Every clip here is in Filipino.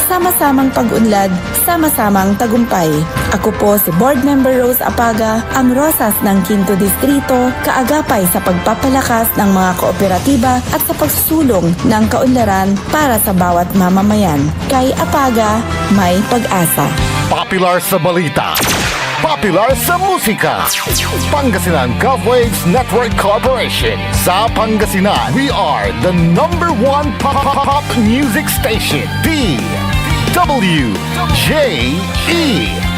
Sama-samang pag-unlad, sama-samang tagumpay. Ako po si Board Member Rose Apaga, ang Rosas ng Quinto Distrito, kaagapay sa pagpapalakas ng mga kooperatiba at sa pagsulong ng kaunlaran para sa bawat mamamayan. Kay Apaga, may pag-asa. Popular sa balita, popular sa musika. Pangasinan Golfwaves Network Corporation. Sa Pangasinan, we are the number one pop music station. DWJE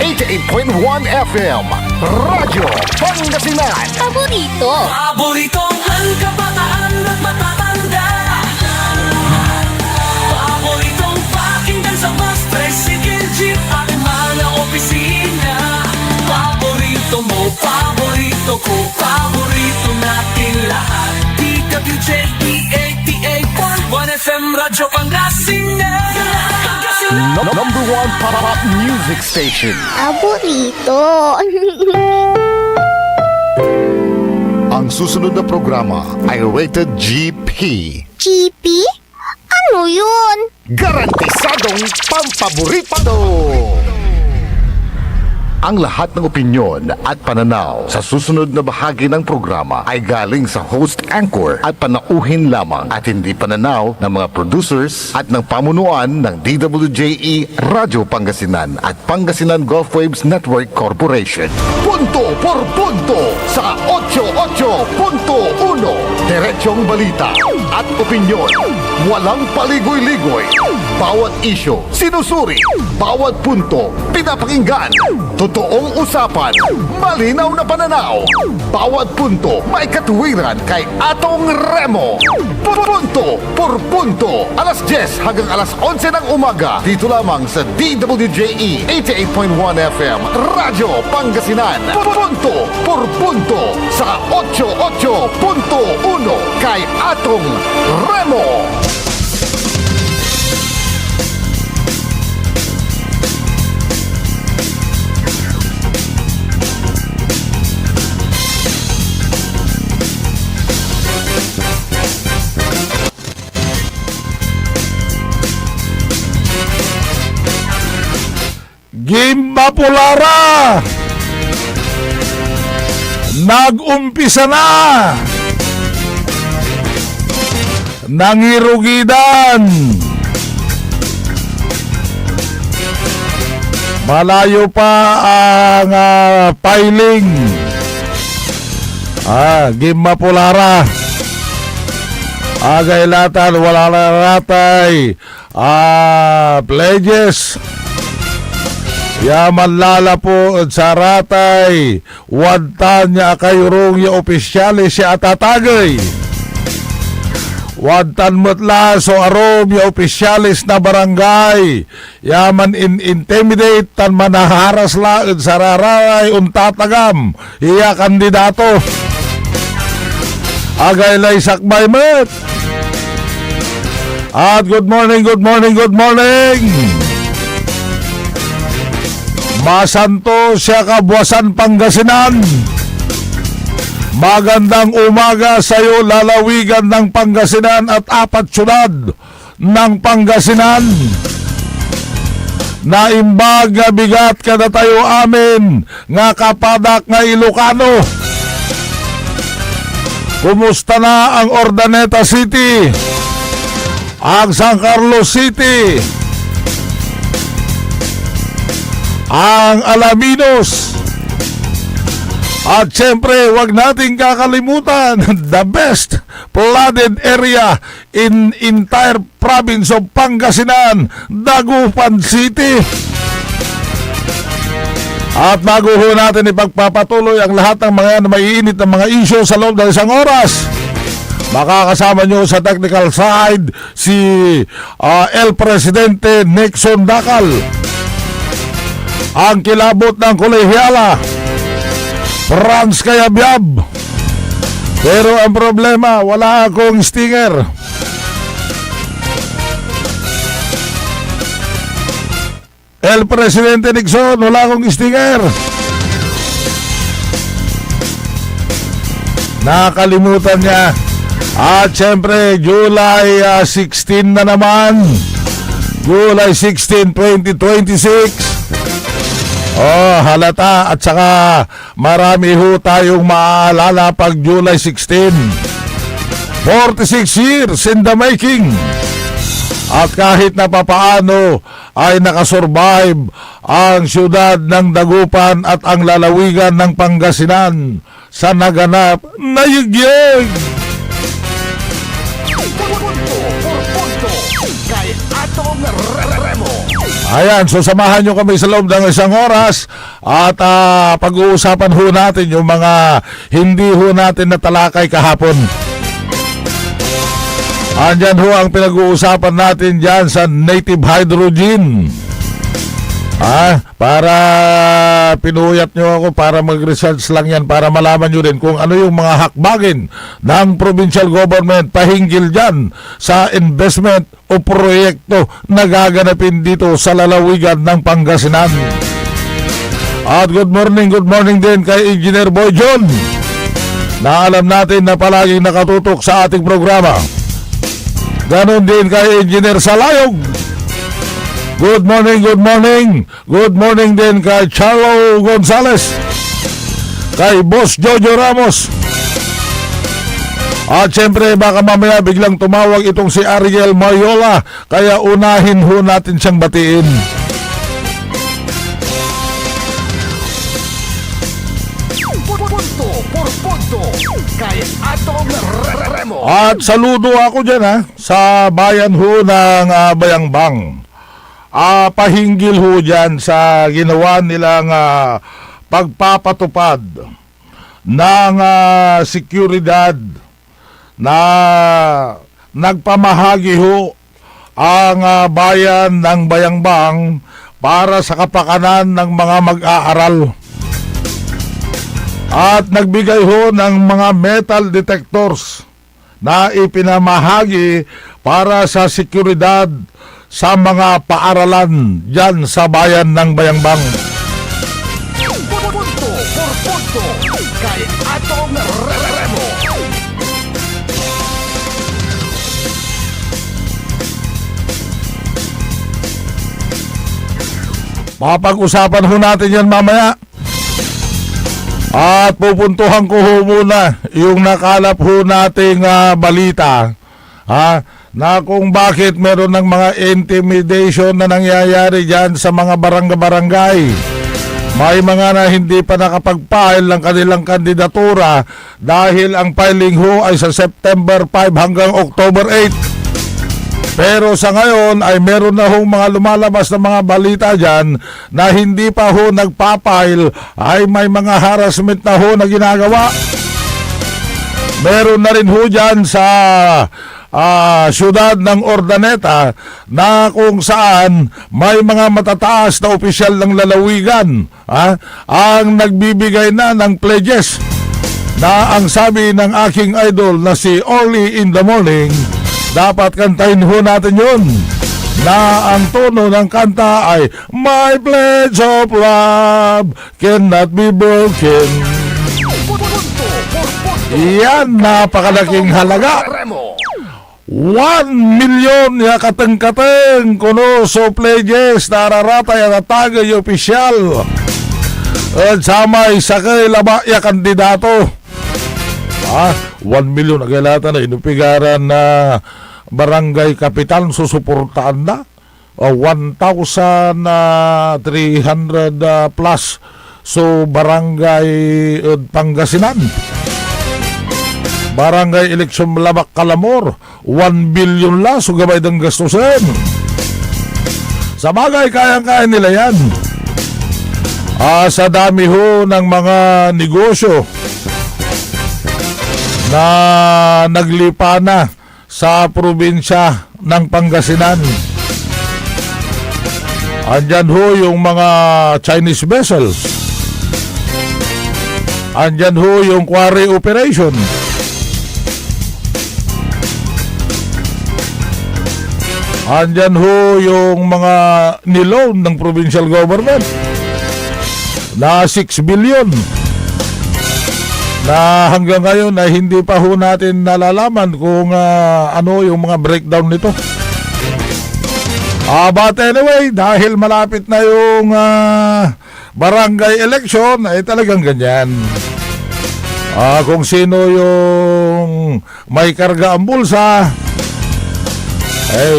88.1 FM. Radyo Pangasinan. Paborito. Paboritong ang kabataan at matatanda. Paboritong pakinggan sa bus, tricycle, jeep at mga opisina. Paborito mo, paborito ko, paborito natin lahat. DWJE 88.1 FM, Radyo Pangasinan. Number one pop music station. Paborito. Ang susunod na programa ay rated GP. GP? Ano yun? Garantisadong pampaborito! Ang lahat ng opinyon at pananaw sa susunod na bahagi ng programa ay galing sa host anchor at panauhin lamang at hindi pananaw ng mga producers at ng pamunuan ng DWJE Radyo Pangasinan at Pangasinan Golfwaves Network Corporation. Punto por punto sa 88.1. Diretsong balita at opinyon. Walang paligoy-ligoy. Bawat isyo, sinusuri. Bawat punto, pinapakinggan. Totoong usapan, malinaw na pananaw. Bawat punto, may katuwiran kay Atong Remo. Punto por punto. Alas 10 hanggang alas 11 ng umaga. Dito lamang sa DWJE 88.1 FM. Radyo Pangasinan. Punto por punto sa 88.1 kay Atong Remo. Gimba Pulara! Nag-umpisa na! Nangirugidan! Malayo pa ang filing. Gimba Pulara. Agailatan, wala na ratay. Pledges. Yaman lala po sa ratay. Wadtan niya kayurong yung opisyalis siya atatagay. Wadtan mutla so arom yung opisyalis na barangay. Yaman intimidate tan manaharas laod sa raray untatagam. Iya kandidato. Agaylay sakbay met. At good morning, good morning, good morning. Masanto siya Kabuwasan Pangasinan. Magandang umaga sa iyo, lalawigan ng Pangasinan at apat syudad ng Pangasinan. Naimbag nga bigat kada tayo amin nga kapadak nga Ilocano. Kumusta na ang Ordaneta City? Ang San Carlos City? Ang Alaminos? At syempre, wag nating kakalimutan the best flooded area in entire province of Pangasinan, Dagupan City. At bago ho natin ipagpapatuloy ang lahat ng mga maiinit na mga issue sa loob ng isang oras, makakasama nyo sa technical side si El Presidente Nixon Dacal, ang kilabot ng Kolehiala, Franz Kayabyab. Pero ang problema, wala akong stinger. El Presidente Nixon, wala akong stinger. Nakalimutan niya. At syempre, July 16 na naman. July 16, 2026. Oh, halata at saka marami ho tayong maalala pag July 16. 46 years in the making. At kahit na papaano ay nakasurvive ang siyudad ng Dagupan at ang lalawigan ng Pangasinan sa naganap na yugyeg. Kay Atong Remo. Ayan, so samahan nyo kami sa loob ng isang oras at pag-uusapan ho natin yung mga hindi ho natin natalakay kahapon. Andyan ho ang pinag-uusapan natin dyan sa native hydrogen. Para pinuyat nyo ako para mag-research lang yan para malaman nyo rin kung ano yung mga hakbagin ng provincial government pahinggil dyan sa investment o proyekto na gaganapin dito sa lalawigan ng Pangasinan. At good morning din kay Engineer Boy John na alam natin na palaging nakatutok sa ating programa. Ganon din kay Engineer Salayog. Good morning. Good morning din kay Charlo Gonzales. Kay Boss Jojo Ramos. At syempre baka mamaya biglang tumawag itong si Ariel Mayola. Kaya unahin ho natin siyang batiin. Punto kay Atong Remo. At saludo ako dyan sa bayan ho ng Bayangbang. Pahinggil ho dyan sa ginawa nilang pagpapatupad ng seguridad na nagpamahagi ho ang bayan ng Bayangbang para sa kapakanan ng mga mag-aaral. At nagbigay ho ng mga metal detectors na ipinamahagi para sa seguridad sa mga paaralan dyan sa bayan ng Bayangbang. Punto kay Atong Remo. Mapag-usapan ho natin yan mamaya. At pupuntuhan ko ho muna yung nakalap ho nating balita na kung bakit meron ng mga intimidation na nangyayari dyan sa mga barangay. May mga na hindi pa nakapag-file ng kanilang kandidatura dahil ang filing ho ay sa September 5 hanggang October 8. Pero sa ngayon ay meron na hong mga lumalabas na mga balita dyan na hindi pa ho nagpapile ay may mga harassment na ho na ginagawa. Meron na rin ho dyan sa siyudad ng Ordaneta na kung saan may mga matataas na opisyal ng lalawigan ang nagbibigay na ng pledges na ang sabi ng aking idol na si Orly in the Morning, dapat kantahin ho natin yun na ang tono ng kanta ay My pledge of love cannot be broken. Yan, napakalaking halaga. 1 million ya kateng-kateng kuno so pledges nararatay at tagay opisyal at samay sakay laba ya kandidato. 1 million nagalata na inupigaran na barangay kapital susuportaan na 1,300 plus so barangay Pangasinan, barangay eleksyon Labak Kalamor 1 billion la so gabay ng gastusin. Sa bagay kayang-kaya nila yan. Sa dami ho ng mga negosyo na naglipa na sa probinsya ng Pangasinan. Andyan ho yung mga Chinese vessels. Andyan ho yung quarry operation. Andyan ho yung mga niloan ng provincial government na 6 billion na hanggang ngayon ay hindi pa ho natin nalalaman kung ano yung mga breakdown nito. But anyway, dahil malapit na yung barangay election, ay talagang ganyan. Kung sino yung may karga ang bulsa,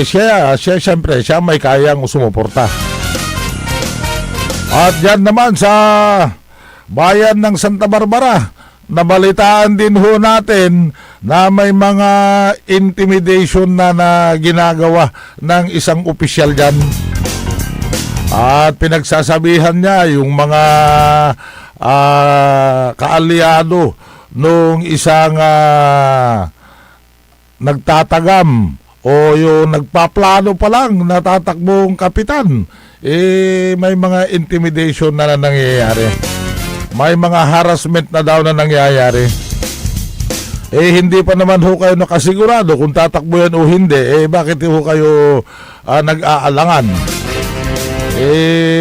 siya siyempre, siya may kayang sumuporta. At dyan naman sa bayan ng Santa Barbara, nabalitaan din ho natin na may mga intimidation na ginagawa ng isang opisyal dyan. At pinagsasabihan niya yung mga kaalyado nung isang nagtatagam o yung nagpaplano pa lang na tatakbong kapitan. May mga intimidation na nangyayari. May mga harassment na daw na nangyayari. Hindi pa naman ho kayo nakasigurado kung tatakbo yan o hindi. Bakit ho kayo nag-aalangan?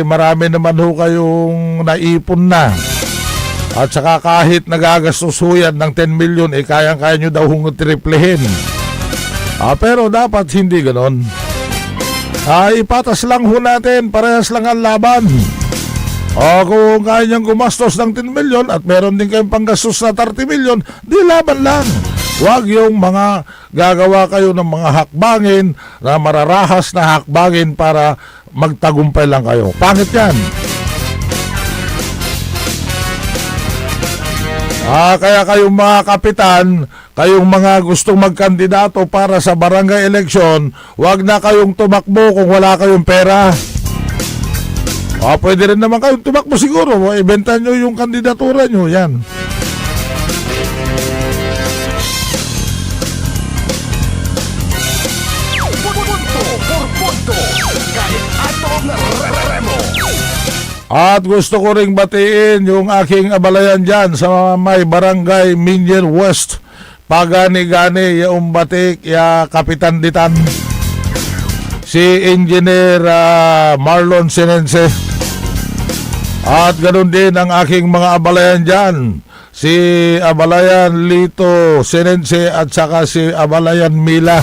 Marami naman ho kayong naipon na. At saka kahit nagagastos ho yan ng 10 million, kayang-kaya nyo daw hong triplehin. Pero dapat hindi ganon. Ipatas lang ho natin, parehas lang ang laban. Kung kaya niyang gumastos ng 10 million at meron din kayong panggastos na 30 million, di laban lang. Huwag yung mga gagawa kayo ng mga hakbangin na mararahas na hakbangin para magtagumpay lang kayo. Pangit yan. Kaya kayong mga kapitan, kayong mga gustong magkandidato para sa barangay election, huwag na kayong tumakbo kung wala kayong pera. Pwede rin naman kayong tumakbo siguro. Ibenta nyo yung kandidatura nyo. Yan. At gusto ko ring batiin yung aking abalayan dyan sa may barangay Minier West. Pagani-gani yung batik ya Kapitan Ditan. Si Engineer Marlon Sinense. At ganoon din ang aking mga abalayan dyan. Si Abalayan Lito Sinense at saka si Abalayan Mila.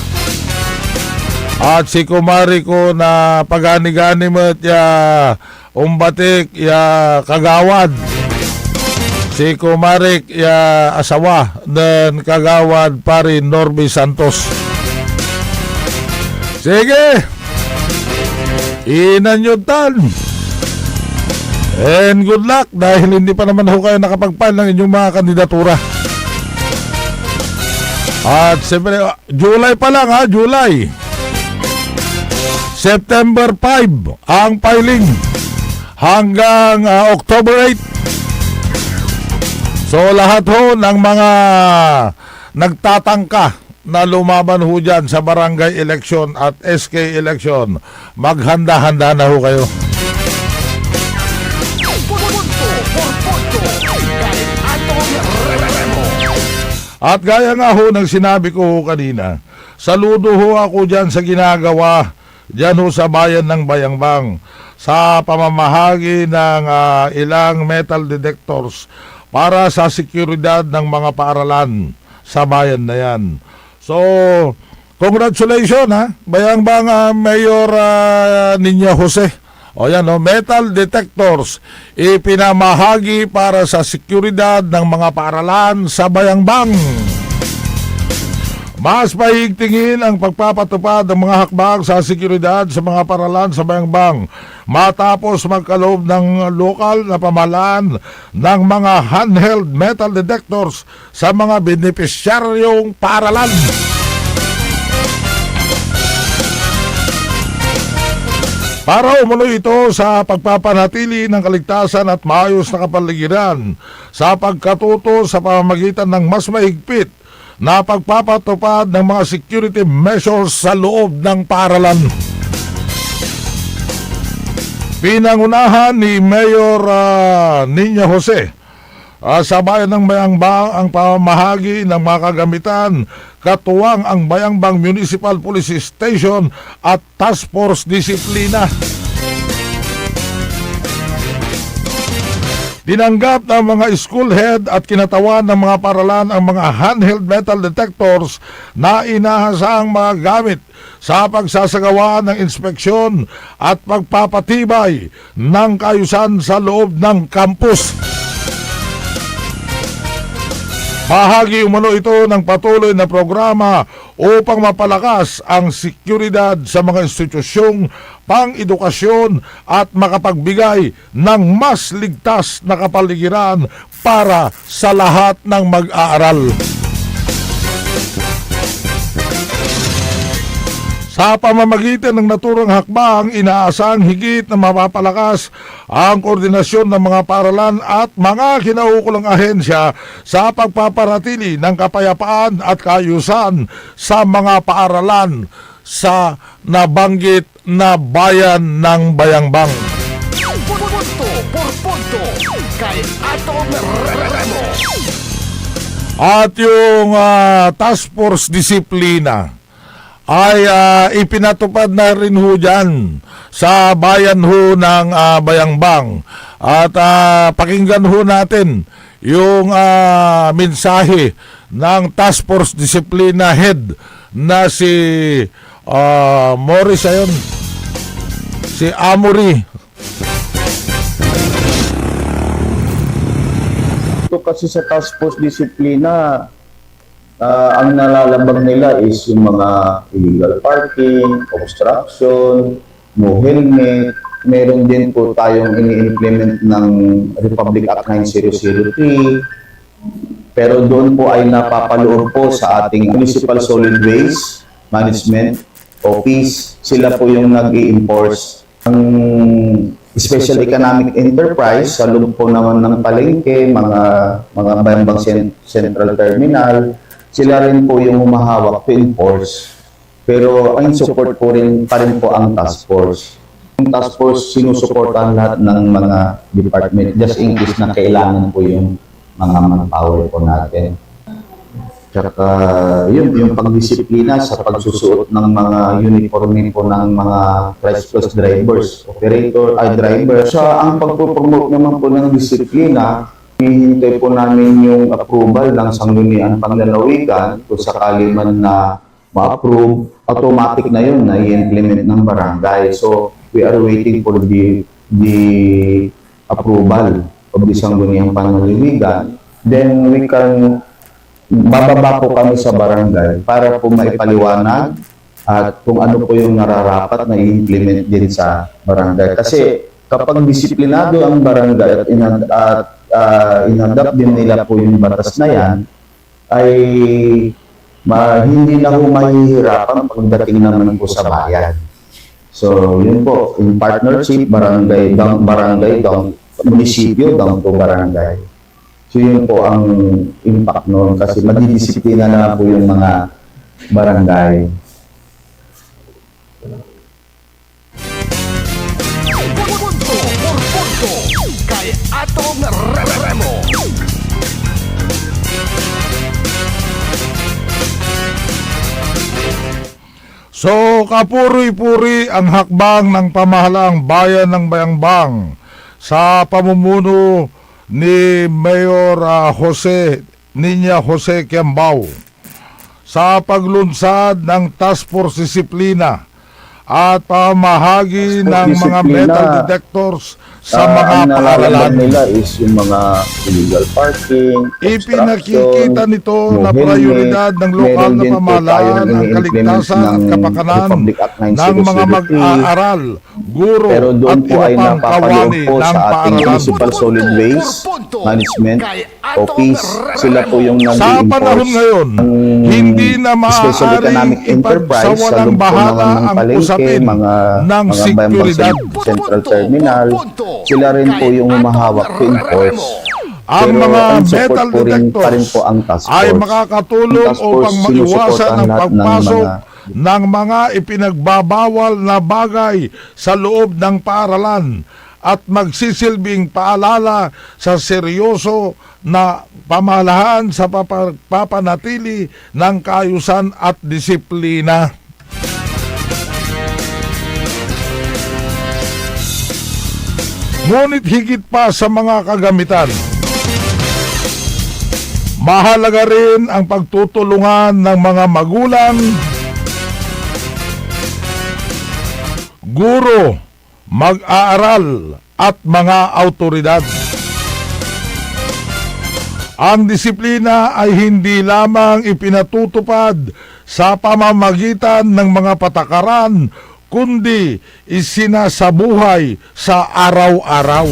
At si kumari ko na pagani-gani mo at umbatik ya Kagawad. Si kumarik ya asawa dan Kagawad pari Norby Santos. Sige, inanyutan. And good luck dahil hindi pa naman ho kayo nakapag-file ng inyong mga kandidatura. At siyempre, July pa lang July. September 5 ang filing hanggang October 8. So lahat ho ng mga nagtatangka na lumaban ho dyan sa barangay election at SK election, maghanda-handa na ho kayo. At gaya nga ho ng sinabi ko ho kanina, saludo ho ako dyan sa ginagawa dyan ho sa bayan ng Bayangbang sa pamamahagi ng ilang metal detectors para sa seguridad ng mga paaralan sa bayan na yan. So, congratulations Bayangbang Mayor Niña Jose. O yan metal detectors ipinamahagi para sa seguridad ng mga paaralan sa Bayangbang. Mas paigtingin ang pagpapatupad ng mga hakbang sa seguridad sa mga paaralan sa Bayangbang matapos magkaloob ng lokal na pamahalaan ng mga handheld metal detectors sa mga benepisyaryong paaralan. Para umuloy ito sa pagpapanatili ng kaligtasan at maayos na kapaligiran sa pagkatuto sa pamamagitan ng mas mahigpit na pagpapatupad ng mga security measures sa loob ng paaralan. Pinangunahan ni Mayor Niña Jose sa bayan ng Bayangbang ang pamahagi ng mga kagamitan katuwang ang Bayangbang Municipal Police Station at Task Force Disiplina. Tinanggap ng mga school head at kinatawan ng mga paralan ang mga handheld metal detectors na inahasang mga gamit sa pagsasagawa ng inspeksyon at pagpapatibay ng kaayusan sa loob ng campus. Bahagi umano ito ng patuloy na programa upang mapalakas ang seguridad sa mga institusyong pang-edukasyon at makapagbigay ng mas ligtas na kapaligiran para sa lahat ng mag-aaral. Sa pamamagitan ng naturang hakbang, inaasang higit na mapapalakas ang koordinasyon ng mga paaralan at mga kinaukulang ahensya sa pagpaparatili ng kapayapaan at kaayusan sa mga paaralan sa nabanggit na bayan ng Bayangbang. Punto por punto kay Atong Remo. At yung task force disiplina ay ipinatupad na rin ho dyan sa bayan ho ng Bayangbang. At pakinggan ho natin yung mensahe ng Task Force Disciplina Head na si Morris ayon, si Amory. Ito kasi sa Task Force Disiplina, ang nalalabag nila is yung mga illegal parking, obstruction, no helmet. Meron din po tayong ini-implement ng Republic Act 9003. Pero doon po ay napapaloob po sa ating Municipal Solid Waste Management Office. Sila po yung nag-i-enforce. Ang Special Economic Enterprise sa loob po naman ng palengke, mga Bayambang Central Terminal, sila rin po yung humahawak to enforce. Pero ang support po rin pa rin po ang task force. Yung task force sinusuportahan lahat ng mga department just in case na kailangan po yung mga manpower po natin. Tsaka yung pagdisiplina sa pagsusuot ng mga uniforme po ng mga Price Plus drivers, driver. Sa ang pagpo-promote naman po ng disiplina, hihintay po namin yung approval ng Sangguniang Panglalawigan kung sakali man na ma-approve, automatic na yun na i-implement ng barangay. So, we are waiting for the approval of the Sangguniang Panglalawigan. Then, we can bababa po kami sa barangay para po maipaliwanag at kung ano po yung nararapat na i-implement din sa barangay. Kasi kapag disiplinado ang barangay at inadapt din nila po yung batas na yan, ay hindi na ho mahihirapan pagdating naman po sa bayan. So, yun po, in partnership, barangay, munisipyo, down to barangay. So, yun po ang impact noon kasi madidisiplina na po yung mga barangay. Punto por punto kay Atong Remo. So, kapuri-puri ang hakbang ng pamahalaang bayan ng Bayangbang sa pamumuno ni Mayor Niña Jose Quiambao sa paglunsad ng Task Force Disiplina at pamahagi ng mga metal detectors sa mga paaralan. Nila is yung mga illegal parking, Ipinakikita nito na prioridad ng lokal na pamahalaan ang kaligtasan at kapakanan ng mga mag-aaral, guro at iba pang kawani ng paaralan. Municipal Solid Waste Management Office, sila po yung Sa panahon ngayon, hindi na maaaring ipagsawalang bahala ang usapin ng seguridad. Central Terminal, sila rin po yung humahawak to enforce. Ang mga metal pa rin detectors po ang task force. ay makakatulong Ang task force, upang maiwasan ang sinusuportahan pagpasok lahat ng mga ipinagbabawal na bagay sa loob ng paaralan at magsisilbing paalala sa seryoso na pamahalahan sa papanatili ng kaayusan at disiplina. Ngunit higit pa sa mga kagamitan, mahalaga rin ang pagtutulungan ng mga magulang, guro, mag-aaral at mga autoridad. Ang disiplina ay hindi lamang ipinatutupad sa pamamagitan ng mga patakaran, kundi isinasabuhay sa araw-araw.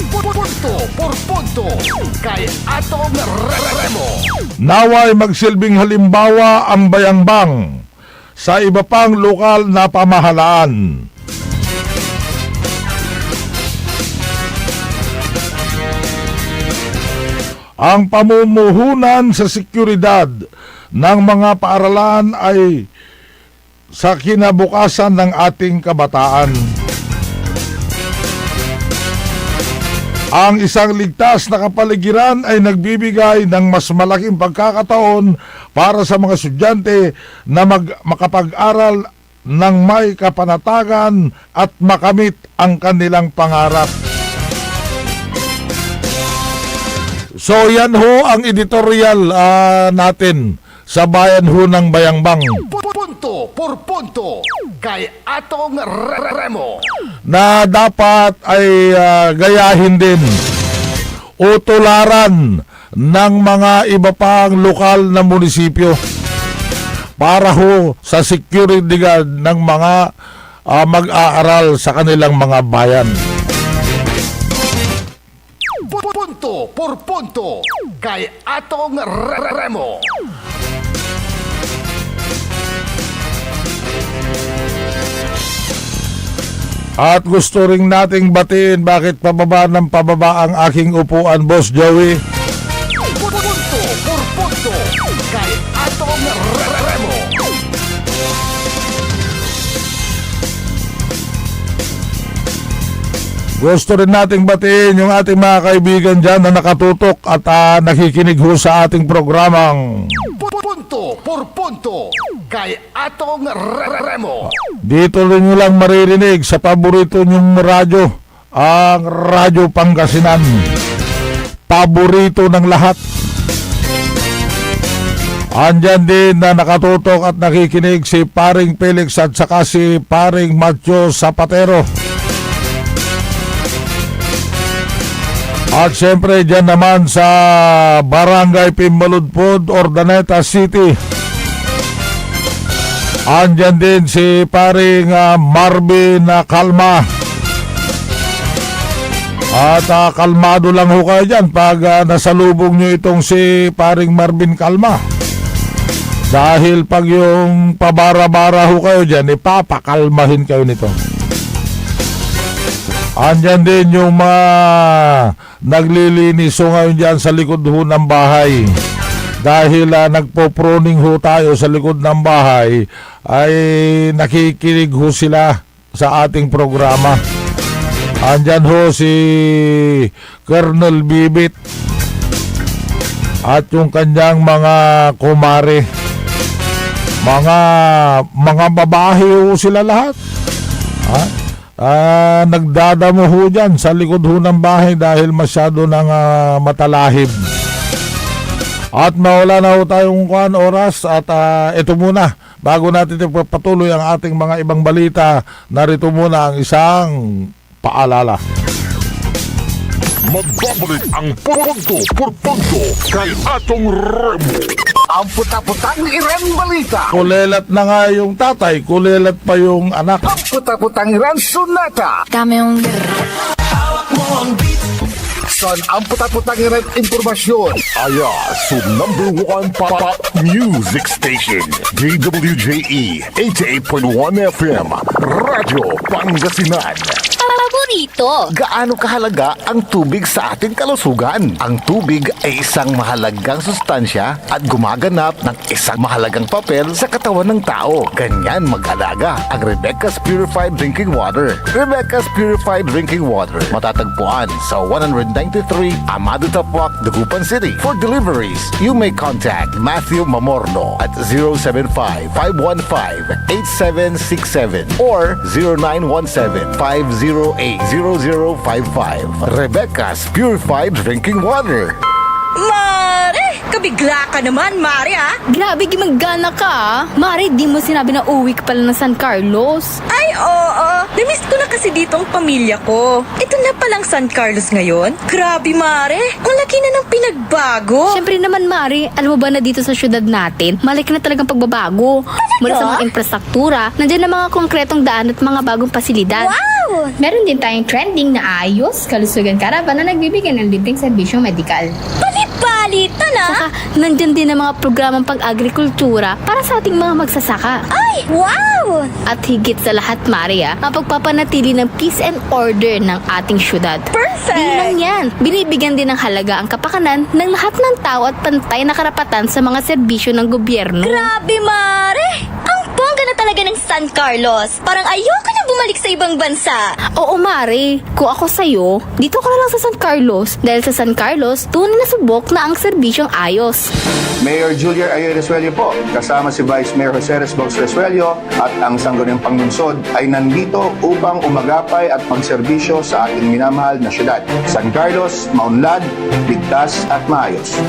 Punto por punto kay Atong Remo. Naway magsilbing halimbawa ang Bayangbang sa iba pang lokal na pamahalaan. Ang pamumuhunan sa seguridad ng mga paaralan ay sa kinabukasan ng ating kabataan. Ang isang ligtas na kapaligiran ay nagbibigay ng mas malaking pagkakataon para sa mga estudyante na makapag-aral ng may kapanatagan at makamit ang kanilang pangarap. So yan ho ang editorial natin sa bayan ho ng Bayangbang Punto por punto kay Atong Remo. na dapat ay gayahin din o tularan ng mga iba pang lokal na munisipyo para ho sa security guard ng mga mag-aaral sa kanilang mga bayan. Punto por punto kay Atong Remo. At gusto ring nating batiin bakit pababa ng pababa ang aking upuan, Boss Joey. Punto por punto kay Atong Remo. Gusto rin nating batiin yung ating mga kaibigan dyan na nakatutok at nakikinig ho sa ating programang Punto por punto kay Atong Remo. dito rin nyo lang maririnig sa paborito nyong radyo, ang Radyo Pangasinan. Paborito ng lahat. Andyan din na nakatutok at nakikinig si Paring Felix at saka si Paring Macho Zapatero. At syempre dyan naman sa Barangay Pimbaludpod, Ordaneta City. Andyan din si Paring Marvin Kalma. At kalmado lang ho kayo dyan pag nasalubong nyo itong si Paring Marvin Kalma. Dahil pag yung pabara-bara ho kayo dyan, ipapakalmahin kayo nito. Andyan din yung mga naglilinis ho ngayon dyan sa likod ho ng bahay. Dahil nagpo-pruning ho tayo sa likod ng bahay, ay nakikinig ho sila sa ating programa. Andyan ho si Colonel Bibit at yung kanyang mga kumare. Mga babae ho sila lahat. Nagdadamo ho dyan sa likod ho ng bahay dahil masyado ng matalahib. At mawala na ho tayong oras at ito muna, bago natin patuloy ang ating mga ibang balita, narito muna ang isang paalala. Magbabalik ang punto por punto kay Atong Remo. Ang puta-putang Iran balita. Kulelat na nga yung tatay, kulelat pa yung anak. Ang puta-putang Iran sunata. Dame un Hawak mo ang beat. San ang puta-putang Iran impormasyon. Aya sa number 1 pop music station. DWJE 88.1 FM. Radyo Pangasinan. Paborito rito. Gaano kahalaga ang tubig sa ating kalusugan? Ang tubig ay isang mahalagang sustansya at gumaganap ng isang mahalagang papel sa katawan ng tao. Ganyan mag-alaga ang Rebecca's Purified Drinking Water. Rebecca's Purified Drinking Water matatagpuan sa 193 Amado Tapuac, Dagupan City. For deliveries, you may contact Matthew Mamorno at 075-515-8767 or 0917-508-0055. Rebecca's Purified Drinking Water. Mare! Kabigla ka naman, Mare, ha? Grabe, gimagana ka ah. Mari, di mo sinabi na uwi ka pala ng San Carlos. Ay, oo. Namiss ko na kasi dito ang pamilya ko. Ito na palang San Carlos ngayon. Grabe, Mare. Ang laki na ng pinagbago. Siyempre naman, Mari, alam mo ba na dito sa syudad natin, malaki na talagang pagbabago. Mula sa mga infrastruktura, nandiyan na mga konkretong daan at mga bagong pasilidad. Wow! Meron din tayong trending na ayos, kalusugan karavan na nagbibigay ng libreng serbisyong medikal. Palit-palitan na. Saka, nandyan din ang mga programang pang-agrikultura para sa ating mga magsasaka. Ay, wow! At higit sa lahat, Maria, ang pagpapanatili ng peace and order ng ating syudad. Perfect! Di lang yan, binibigyan din ng halaga ang kapakanan ng lahat ng tao at pantay na karapatan sa mga serbisyo ng gobyerno. Grabe, Mare! Ang bongga na talaga ng San Carlos. Parang ayoko na bumalik sa ibang bansa. Oo, Mari. Kung ako sa'yo, dito ka na lang sa San Carlos. Dahil sa San Carlos, tunay na subok na ang serbisyong ayos. Mayor Julia Ayer Resuello po, kasama si Vice Mayor Jose Resbox Resuello at ang Sangguniang Panglungsod ay nandito upang umagapay at magserbisyo sa ating minamahal na syudad. San Carlos, maunlad, ligtas at maayos.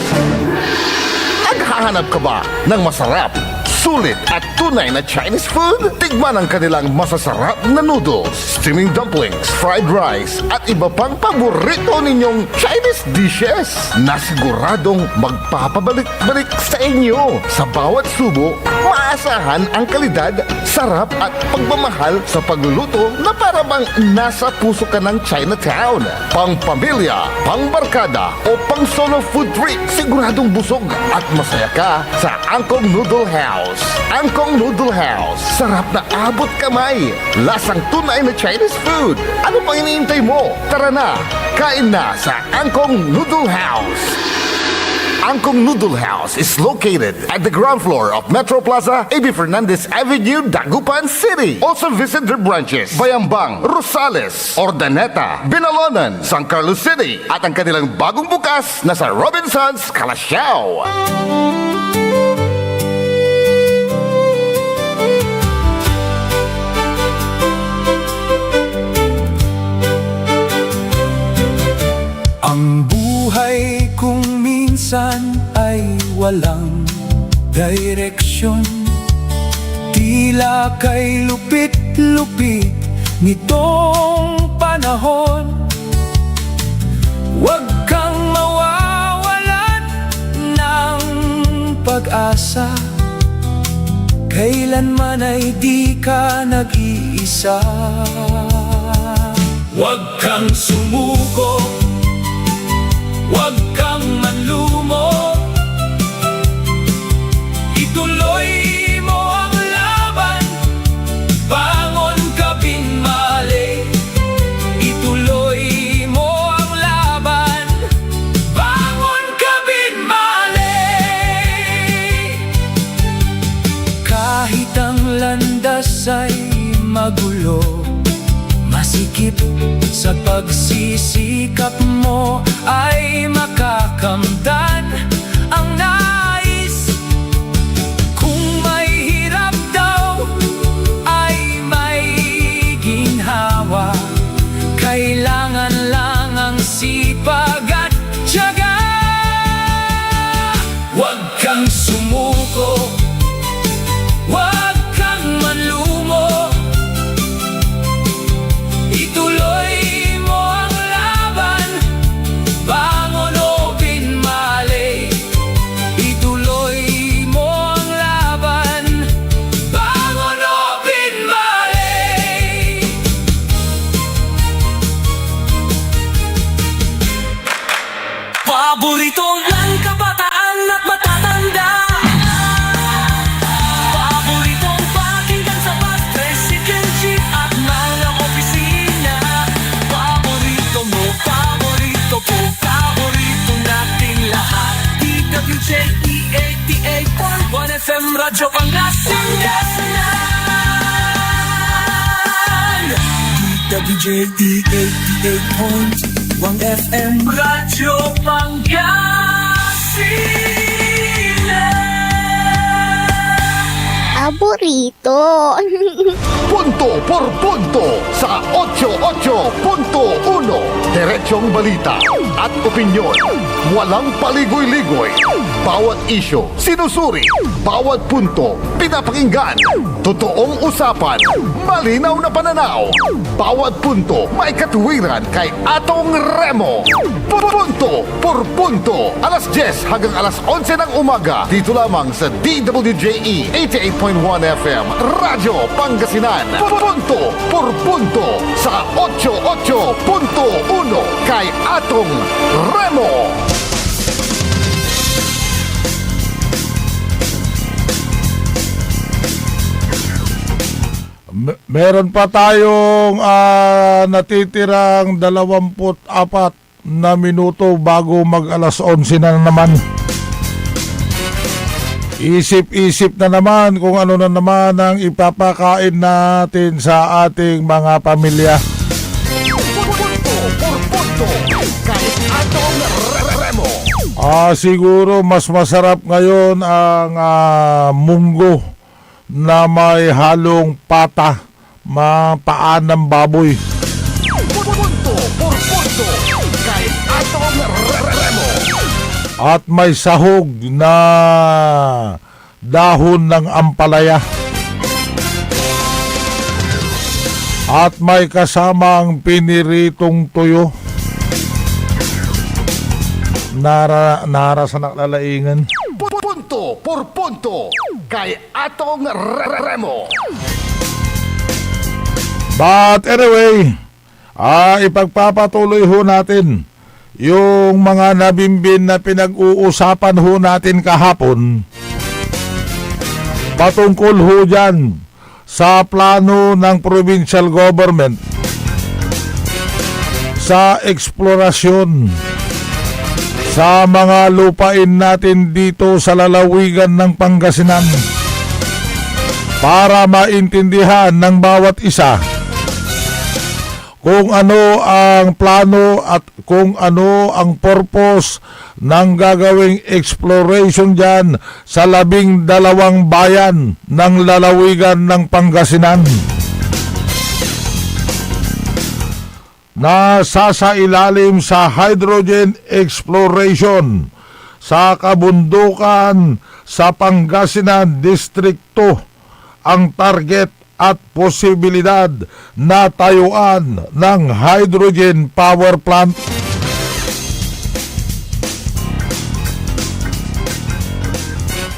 Naghahanap ka ba ng masarap, sulit at tunay na Chinese food? Tikman ang kanilang masasarap na noodles, steaming dumplings, fried rice at iba pang paborito ninyong Chinese dishes na siguradong magpapabalik-balik sa inyo. Sa bawat subo, maasahan ang kalidad, sarap at pagmamahal sa pagluluto na para bang nasa puso ka ng Chinatown. Pang pamilya, pang barkada o pang solo food trip, siguradong busog at masaya ka sa Angkong Noodle House. Angkong Noodle House. Sarap na abot kamay. Lasang tunay na Chinese food. Ano pang iniintay mo? Tara na, kain na sa Angkong Noodle House. Angkong Noodle House is located at the ground floor of Metro Plaza, A.B. Fernandez Avenue, Dagupan City. Also visit their branches, Bayambang, Rosales, Ordaneta, Binalonan, San Carlos City, at ang kanilang bagong bukas na sa Robinsons, Calasiao. Ang buhay kung minsan ay walang direksyon, tila kay lupit-lupit nitong panahon. Huwag kang mawawalan ng pag-asa, kailanman ay di ka nag-iisa. Huwag kang sumuko, huwag kang manlumo, ituloy mo ang laban, bangon ka binmali. Ituloy mo ang laban, bangon ka binmali. Kahit ang landas ay magulo, masikip sa pagsisikap mo ay makakamtan ang nais. Kung may hirap daw ay may ginhawa, kailangan lang ang sipag at tiyaga. Huwag kang sumuko, huwag kang manlumo, ituloy mo ang laban, bangon o binmali. Ituloy mo ang laban, bangon o binmali. Paboritong ng kabataan at matatanda, paboritong pakinggan sa bus, tricycle, jeep at mga opisina. WJD 88.1 FM Radyo Pangasinan. Paborito. Punto por punto sa 88.1. Diretsong balita at opinyon. Walang paligoy-ligoy. Bawat isyo, sinusuri. Bawat punto, pinapakinggan. Totoong usapan, malinaw na pananaw. Bawat punto, may katuwiran kay Atong Remo. Punto por punto. Alas 10 hanggang alas 11 ng umaga. Dito lamang sa DWJE 88.1 FM Radyo Pangasinan. Punto por punto sa 88.1 kay Atong Remo. Meron pa tayong natitirang 24 na minuto bago mag alas 11 na naman. Isip-isip na naman kung ano na naman ang ipapakain natin sa ating mga pamilya. Punto por punto kay Atong Remo. Siguro mas masarap ngayon ang munggo na may halong pata, paan ng baboy. Punto por punto kay Atong Remo. At may sahog na dahon ng ampalaya. At may kasamang piniritong tuyo. Nara sa naklalaingan. Punto por punto kay Atong Remo. But anyway, ipagpapatuloy ho natin yung mga nabimbin na pinag-uusapan ho natin kahapon patungkol ho dyan sa plano ng provincial government sa eksplorasyon sa mga lupain natin dito sa lalawigan ng Pangasinan para maintindihan ng bawat isa kung ano ang plano at kung ano ang purpose ng gagawing exploration dyan sa 12 bayan ng lalawigan ng Pangasinan. Nasasailalim sa hydrogen exploration sa kabundukan sa Pangasinan District 2 ang target at posibilidad na tayuan ng hydrogen power plant.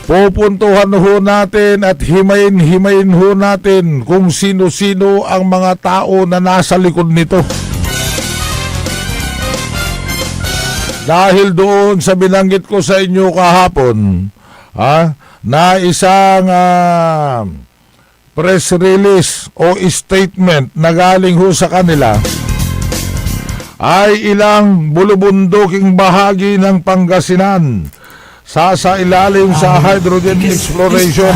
Pupuntuhan ho natin at himayin ho natin kung sino-sino ang mga tao na nasa likod nito. Dahil doon sa binanggit ko sa inyo kahapon, na isang press release o statement na galing ho sa kanila ay ilang bulubunduking bahagi ng Pangasinan sasailalim sa hydrogen exploration.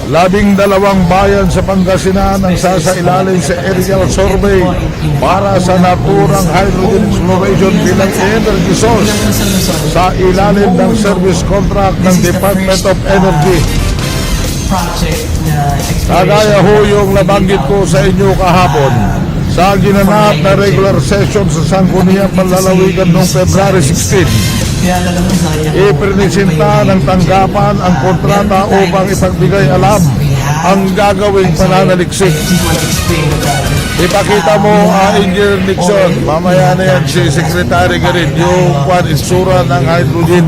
12 bayan sa Pangasinan ang sasailalim sa aerial survey para sa naturang hydrogen exploration bilang energy source sa ilalim ng service contract ng Department of Energy. Kagaya ho yung nabanggit ko sa inyo kahapon sa ginanap na regular session sa Sangguniang Panlalawigan noong February 16. Iprinisinta ng tanggapan ang kontrata upang ipagbigay alam ang gagawing pananaliksik. Ipakita mo, Engineer Nixon, mamaya na yan si Secretary Garin, yung itsura ng hydrogen.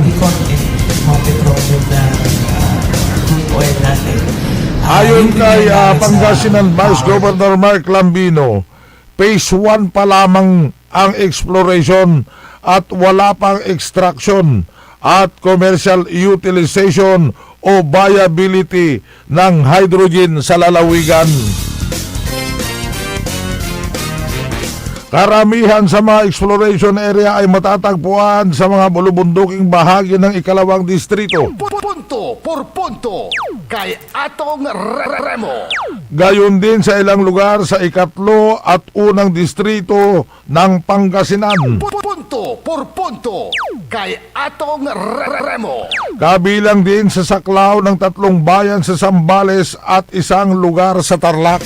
Ayon kay Pangasinan Vice Governor Mark Lambino, Phase 1 pa lamang ang exploration at wala pang extraction at commercial utilization o viability ng hydrogen sa lalawigan. Karamihan sa mga exploration area ay matatagpuan sa mga bulubunduking bahagi ng ikalawang distrito. Punto punto por punto kay atong Remo. Gayon din sa ilang lugar sa ikatlo at unang distrito ng Pangasinan. Punto por punto kay atong Remo. Kabilang din sa saklaw ng 3 bayan sa Zambales at isang lugar sa Tarlac.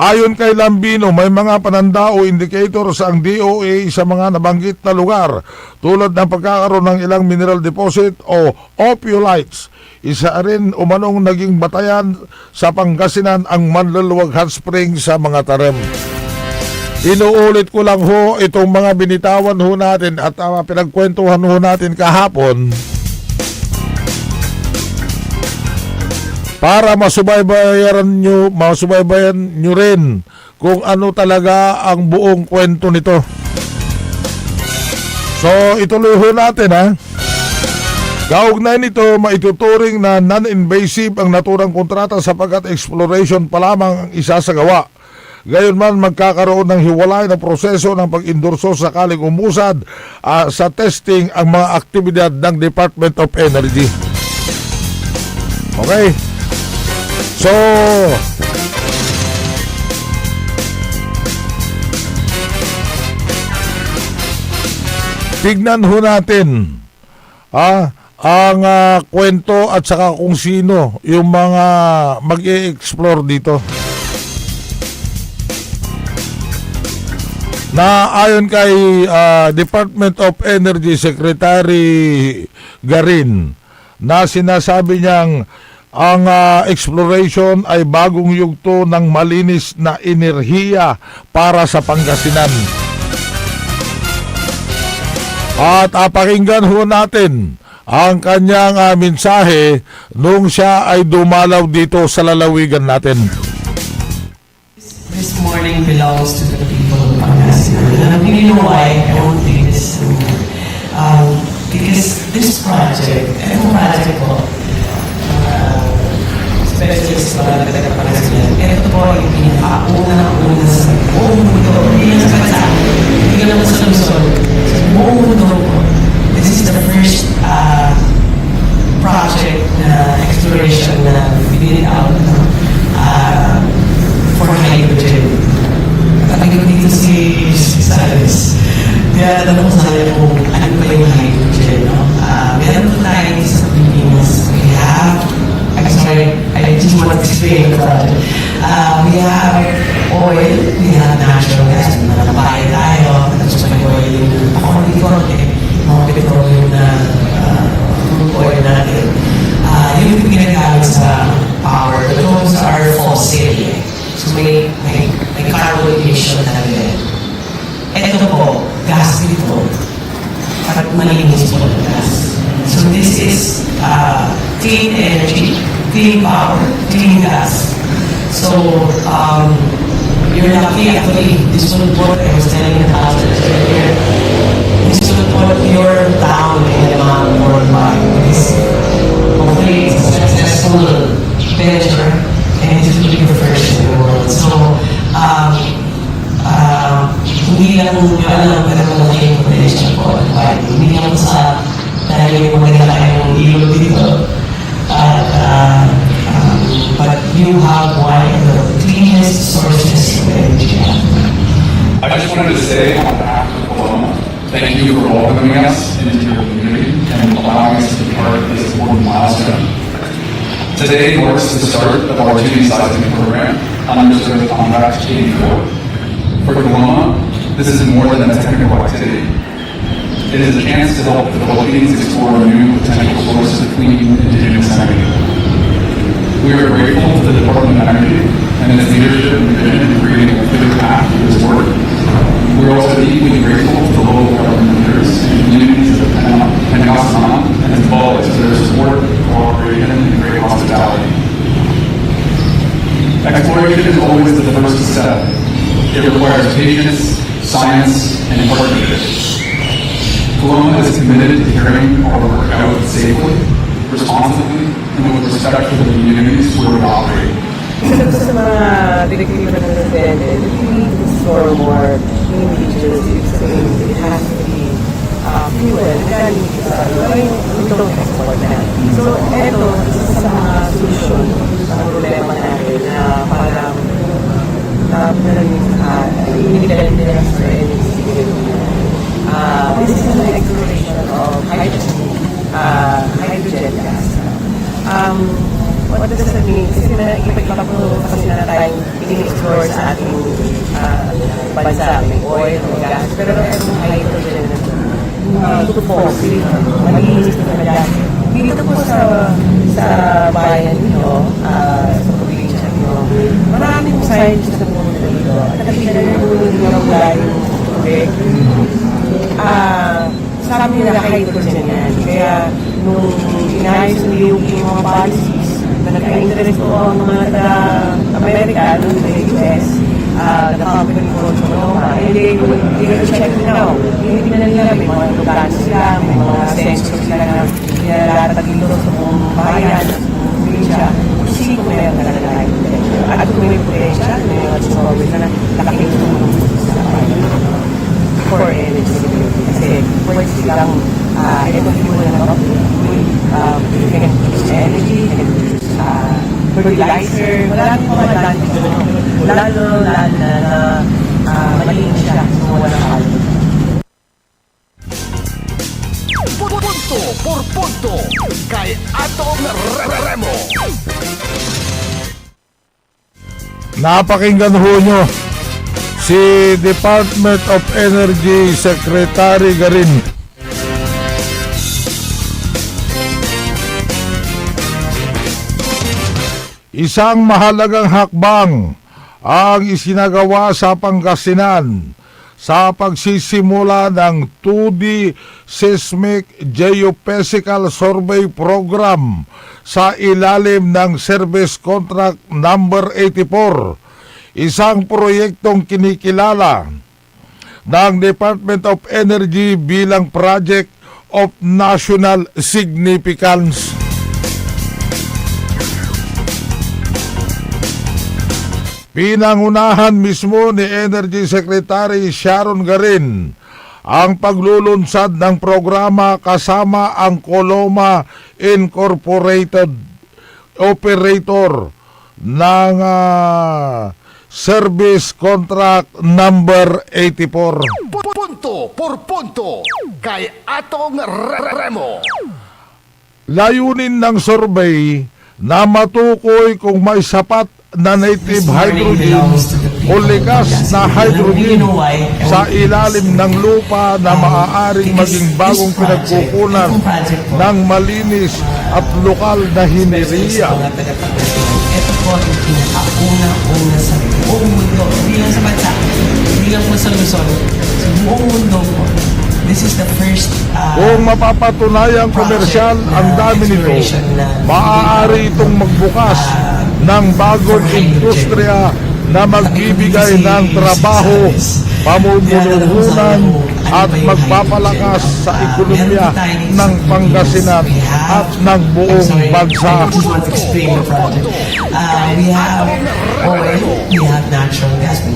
Ayon kay Lambino, may mga pananda o indicators ang DOA sa mga nabanggit na lugar tulad ng pagkakaroon ng ilang mineral deposit o ophiolites. Isa rin umanong naging batayan sa Pangasinan ang Manluluwag Hot Spring sa mga tarim. Inuulit ko lang ho itong mga binitawan ho natin at pinagkwentuhan ho natin kahapon para masubaybayan nyo rin kung ano talaga ang buong kwento nito. So, ituloy ho natin ha. Kaugnay nito, maituturing na non-invasive ang naturang kontrata sapagkat exploration pa lamang ang isasagawa. Gayunman magkakaroon ng hiwalay na proseso ng pag-endorso sakaling umusad sa testing ang mga aktibidad ng Department of Energy. Okay? So, tignan ho natin ang kwento at saka kung sino yung mga mag-e-explore dito. Na ayon kay Department of Energy Secretary Garin na sinasabi niyang ang exploration ay bagong yugto ng malinis na enerhiya para sa Pangasinan. At pakinggan ho natin ang kanyang mensahe nung siya ay dumalaw dito sa lalawigan natin. This morning belongs to the people of Pangasinan. And you know why I won't take this anymore. Because this project, po, especially sa Barangay Pangasinan, ito po yung pinakauna sa buong mundo. Hindi lang sa bansa, hindi ka naman sa Luzon. Sa buong mundo po, this is the first project na exploration na binili out for hydrogen. At ko dito si Salis. Kaya alam ko sana kung ano ba yung hydrogen. No? Meron po tayo sa Pilipinas. I just want to explain the project. We have oil, we have natural gas, nakapahay tayo, tapos may oil yung pakonti-konti, mga petroleum na crude oil natin. Yung ginagamit sa power, but those are fossil. So may carbon emission talaga. Ito po, gas dito, at malinis po ng gas. So this is clean energy, clean power, clean gas. So you're lucky actually, this will put, I was telling the pastor earlier, this will put your town in a map worldwide. Because hopefully it's a successful venture and it will be the first in the world. So hindi lang alam pero malaking potential po. Hindi lang sa dahil yung maganda kayong ilog dito. But you have one of the cleanest sources of energy. I just wanted to say on behalf of Paloma, thank you for welcoming us into your community and allowing us to be part of this important milestone. Today marks the start of our 2D seismic program under Survey Contract 84. For Paloma, this is more than a technical activity. It is a chance to help the Philippines explore new potential sources of clean indigenous energy. We are grateful to the Department of Energy and its leadership and vision in creating a clear path to this work. We are also deeply grateful to the local government leaders and communities of Pangasinan and Zambales for their support, cooperation, and great hospitality. Exploration is always the first step. It requires patience, science, and partnerships. Paloma is committed to carrying our work out safely, responsibly, and with respect for the communities where we operate. Sa mga direktiba ng Presidente, we need to explore more indigenous use. It has to be fuel galing sa itong export na. So, ito, isa sa mga solusyon sa problema natin na parang independent nila sa energy security. This is an exploration of hydrogen gas. What does that mean? Kasi nakikipagpapag kasi na tayong in-explore sa ating bansa, may oil, may gas, pero itong hydrogen na ito po, malinis na gas. Dito po sa bayan niyo, sa probinsya niyo, maraming scientists na pumunta dito. At nakita nyo mula yung tubig. Sabi nila hydrogen yan. Kaya nung inayos nila yung mga policies na nagka-interest po ang mga taga-Amerika, nung sa US, the company called Sonoma, hindi check now. Hindi na nila, may mga lugar sila, may mga sensor sila na nilalatag dito sa buong bayan, sa buong probinsya, kasi kung meron talaga na hydrogen. At kung may potential, may mga discovery na nakakitulong sa bayan for energy security. Kasi pwede silang energy mo na ako, you can use energy, you can use fertilizer, maraming mga advantage doon. Lalo na malinis siya kung wala halo. Punto por punto kay Atong Remo. Napakinggan ho nyo si Department of Energy Secretary Garin. Isang mahalagang hakbang ang isinagawa sa Pangasinan sa pagsisimula ng 2D Seismic Geophysical Survey Program sa ilalim ng Service Contract Number 84, isang proyektong kinikilala ng Department of Energy bilang Project of National Significance. Pinangunahan mismo ni Energy Secretary Sharon Garin ang paglulunsad ng programa kasama ang Coloma Incorporated operator ng Service Contract Number 84. Punto por punto kay Atong Remo. Layunin ng survey na matukoy kung may sapat na native hydrogen o likas na hydrogen sa ilalim ng lupa na maaaring maging bagong pinagkukunan ng malinis at lokal na hineriya. Ito po ang pinakauna-una sa buong mundo. Hindi lang sa bansa, hindi lang po sa Luzon, sa buong mundo po. This is the first Kung mapapatunayang komersyal ang dami nito, maaari itong magbukas ng bagong industriya na magbibigay ng trabaho, pamumununan at magpapalakas sa ekonomiya ng Pangasinan at ng buong bansa.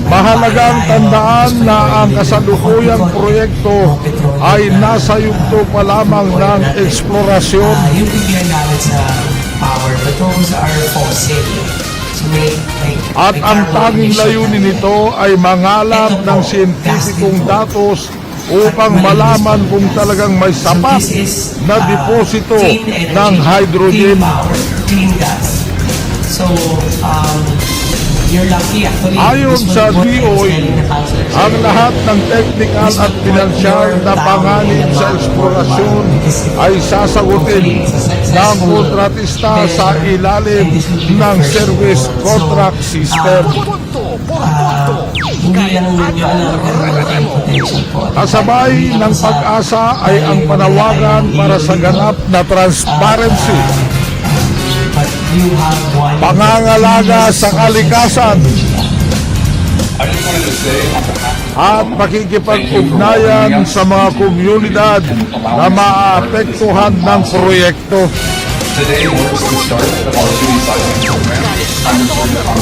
Mahalagang tandaan na ang kasalukuyang proyekto ay nasa yugto pa lamang ng eksplorasyon. Yung ginagamit sa power, but those are fossil. At ang tanging layunin nito ay mangalap ng siyentifikong datos upang malaman kung talagang may sapat na deposito ng hydrogen. Ayon sa DOE, ang lahat ng technical at pinansyal na panganib sa eksplorasyon ay sasagutin ng kontratista sa ilalim ng service contract system. Kasabay ng pag-asa ay ang panawagan para sa ganap na transparency, pangangalaga sa kalikasan, at pakikipag-ugnayan sa mga komunidad na maapektuhan ng proyekto. Today marks the start of our 2D seismic program underserved on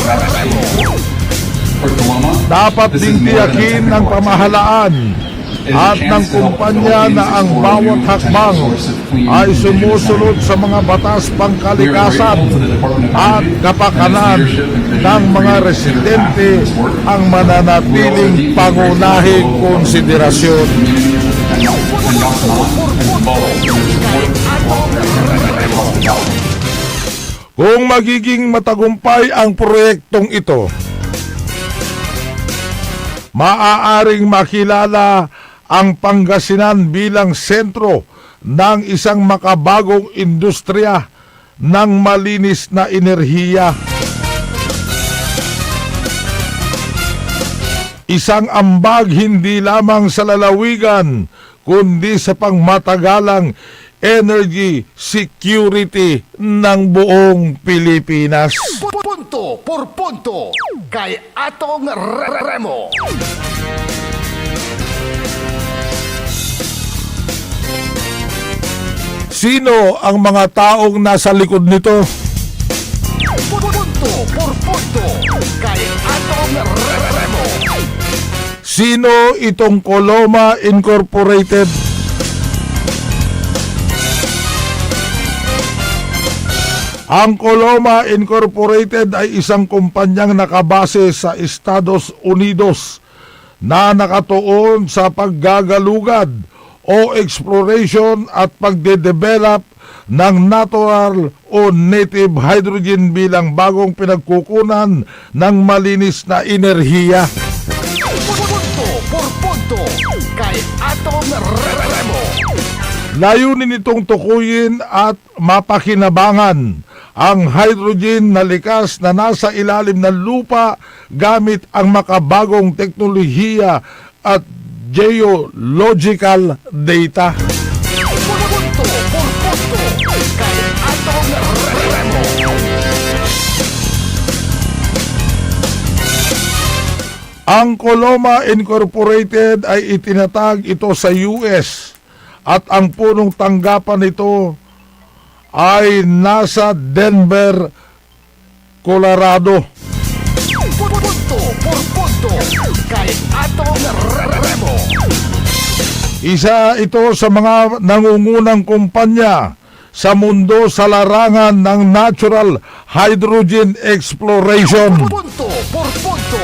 for Coloma. Dapat This is ding more than a tiyakin ng technical pamahalaan at ng kumpanya na ang bawat hakbang ay sumusunod sa mga batas pangkalikasan at kapakanan ng mga residente ang mananatiling pangunahing konsiderasyon. Kung magiging matagumpay ang proyektong ito, maaaring makilala ang Pangasinan bilang sentro ng isang makabagong industriya ng malinis na enerhiya. Isang ambag hindi lamang sa lalawigan, kundi sa pangmatagalang energy security ng buong Pilipinas. Punto por punto kay Atong Remo. Sino ang mga taong nasa likod nito? Punto por punto kay Atong Remo. Sino itong Coloma Incorporated? Ang Coloma Incorporated ay isang kumpanyang nakabase sa Estados Unidos na nakatuon sa paggagalugad o exploration at pagdedevelop ng natural o native hydrogen bilang bagong pinagkukunan ng malinis na enerhiya. Punto por punto kay Atong Remo. Layunin itong tukuyin at mapakinabangan ang hydrogen na likas na nasa ilalim ng lupa gamit ang makabagong teknolohiya at geological data. Punto por punto kay Atong Remo. Ang Coloma Incorporated ay itinatag ito sa US at ang punong tanggapan nito ay nasa Denver, Colorado. Punto por punto kay Atong Remo. Isa ito sa mga nangungunang kumpanya sa mundo sa larangan ng natural hydrogen exploration. Punto por punto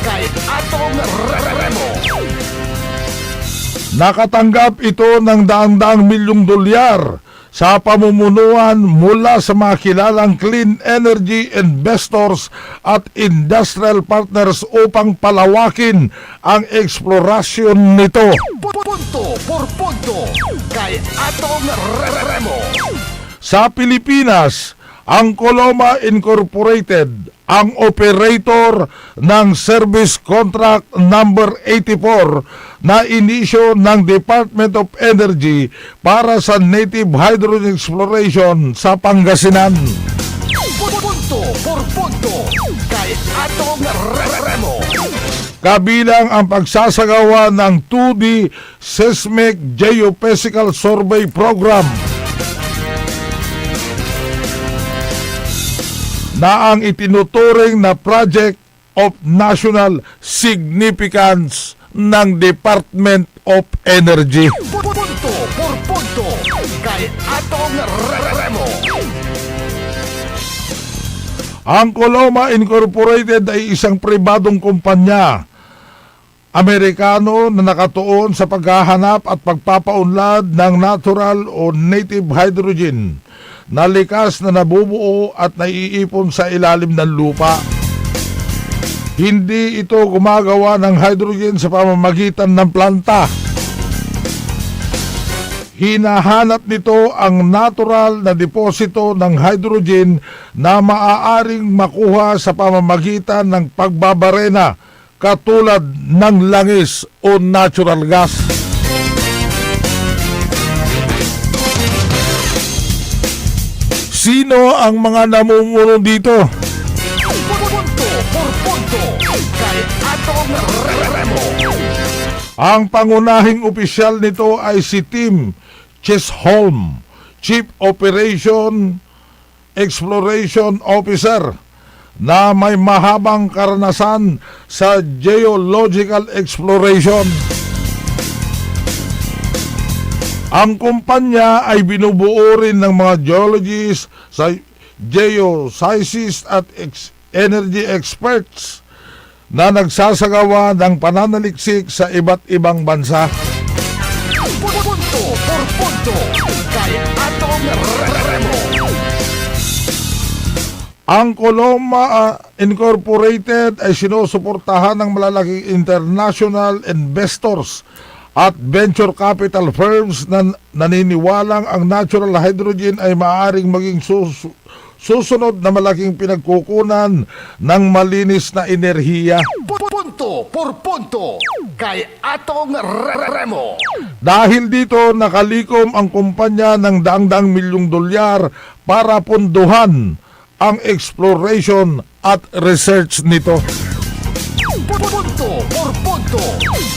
kay Atong Remo. Nakatanggap ito ng daang-daang milyong dolyar sa pamumunuan mula sa mga kilalang clean energy investors at industrial partners upang palawakin ang eksplorasyon nito. Punto por punto kay Atong Remo. Sa Pilipinas, ang Coloma Incorporated ang operator ng Service Contract Number 84 na inisyo ng Department of Energy para sa native hydrogen exploration sa Pangasinan. Punto por punto kay Atong Remo. Kabilang ang pagsasagawa ng 2D Seismic Geophysical Survey Program na ang itinuturing na Project of National Significance ng Department of Energy. Punto por punto kay Atong Remo. Ang Coloma Incorporated ay isang pribadong kumpanya Amerikano na nakatuon sa paghahanap at pagpapaunlad ng natural o native hydrogen na likas na nabubuo at naiipon sa ilalim ng lupa. Hindi ito gumagawa ng hydrogen sa pamamagitan ng planta. Hinahanap nito ang natural na deposito ng hydrogen na maaaring makuha sa pamamagitan ng pagbabarena katulad ng langis o natural gas. Sino ang mga namumuno dito? Punto por punto kay Atong Remo. Ang pangunahing opisyal nito ay si Tim Chisholm, Chief Operation Exploration Officer, na may mahabang karanasan sa geological exploration. Ang kumpanya ay binubuo rin ng mga geologists, geoscientists at energy experts na nagsasagawa ng pananaliksik sa iba't ibang bansa. Punto por punto kay Atong Remo. Ang Coloma Incorporated ay sinusuportahan ng malalaking international investors at venture capital firms na naniniwalang ang natural hydrogen ay maaaring maging susunod na malaking pinagkukunan ng malinis na enerhiya. Punto por punto kay Atong Remo. Dahil dito nakalikom ang kumpanya ng daang-daang milyong dolyar para punduhan ang exploration at research nito. Punto por punto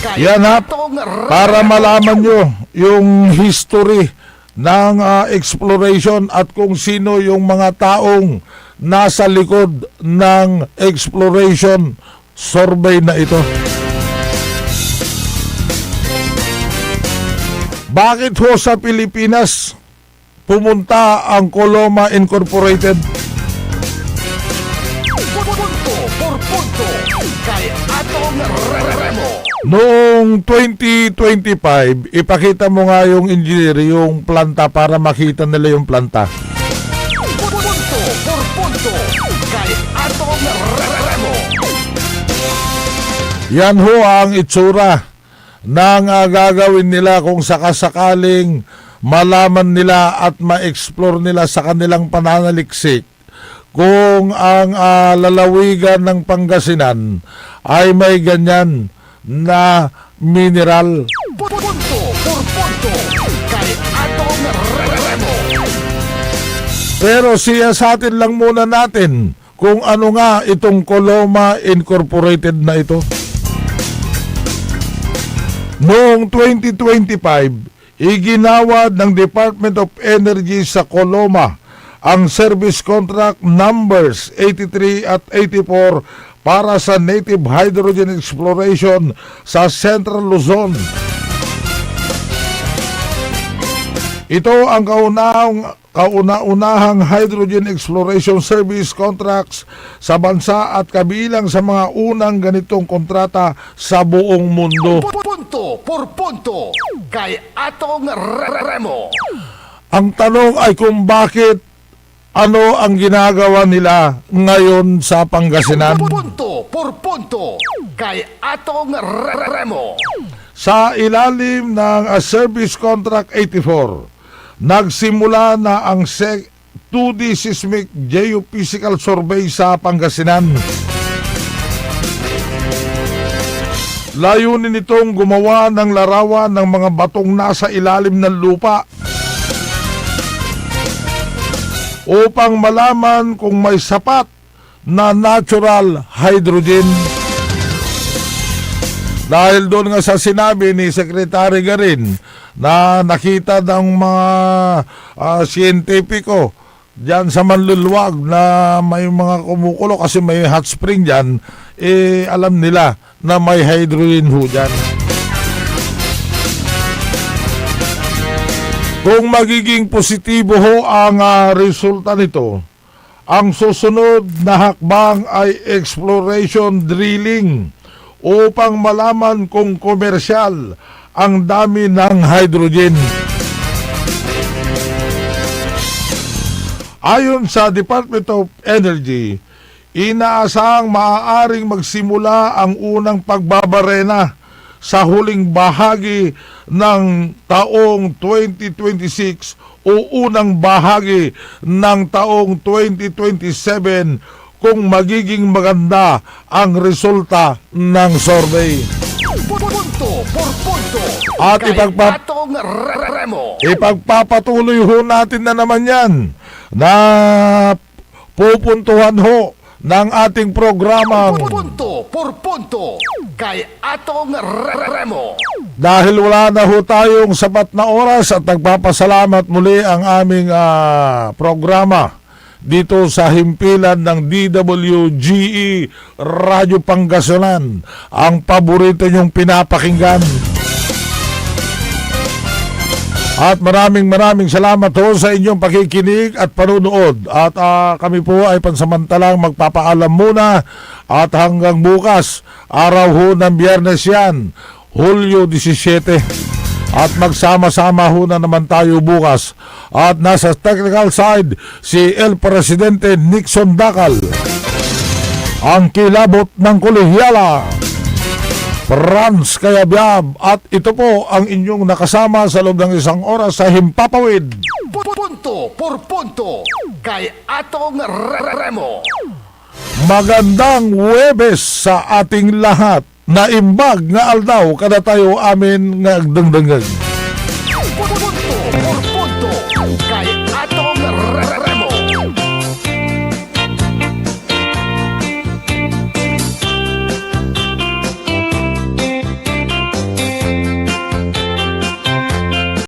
kay Yan ha, Atong para malaman nyo yung history ng exploration at kung sino yung mga taong nasa likod ng exploration survey na ito. Bakit ho sa Pilipinas pumunta ang Coloma Incorporated? punto por punto kay Atong Remo. Noong 2025, ipakita mo nga yung engineer, yung planta para makita nila yung planta. Punto por punto kay Atong Remo. Yan ho ang itsura ng gagawin nila kung sakasakaling malaman nila at ma-explore nila sa kanilang pananaliksik kung ang lalawigan ng Pangasinan ay may ganyan na mineral. Punto por punto kay Atong Remo. Pero siyasatin lang muna natin kung ano nga itong Coloma Incorporated na ito. Noong 2025, iginawad ng Department of Energy sa Coloma ang service contract numbers 83 at 84 para sa native hydrogen exploration sa Central Luzon. Ito ang kauna-unahang hydrogen exploration service contracts sa bansa at kabilang sa mga unang ganitong kontrata sa buong mundo. Punto por punto kay Atong Remo. Ang tanong ay kung bakit ano ang ginagawa nila ngayon sa Pangasinan. Punto por punto kay Atong Remo. Sa ilalim ng Service Contract 84, nagsimula na ang 2D Seismic Geophysical Survey sa Pangasinan. Layunin nitong gumawa ng larawan ng mga batong nasa ilalim ng lupa upang malaman kung may sapat na natural hydrogen. Dahil doon nga sa sinabi ni Secretary Garin na nakita ng mga siyentipiko dyan sa Manluluwag na may mga kumukulo kasi may hot spring dyan, alam nila na may hydrogen ho dyan. Kung magiging positibo ho ang resulta nito, ang susunod na hakbang ay exploration drilling upang malaman kung komersyal ang dami ng hydrogen. Ayon sa Department of Energy, inaasahang maaaring magsimula ang unang pagbabarena sa huling bahagi ng taong 2026 o unang bahagi ng taong 2027 kung magiging maganda ang resulta ng survey. Punto por punto At kay Atong Remo. ipagpapatuloy ho natin na naman yan na pupuntuhan ho ng ating programa Punto por punto kay Atong Remo. dahil wala na ho tayong sapat na oras at nagpapasalamat muli ang aming programa dito sa himpilan ng DWGE Radyo Pangasinan, ang paborito niyong pinapakinggan. At maraming salamat ho sa inyong pakikinig at panunood. At kami po ay pansamantalang magpapaalam muna at hanggang bukas, araw ho ng Biyernes yan, Hulyo 17. At magsama-sama ho na naman tayo bukas. At nasa technical side, si El Presidente Nixon Dacal. Ang kilabot ng kolehyala, Franz Kayabyab, at ito po ang inyong nakasama sa loob ng isang oras sa Himpapawid. Punto por punto kay Atong Remo. Magandang Huwebes sa ating lahat. Naimbag nga aldaw kada tayo amin nga agdangdangan. Punto por punto kay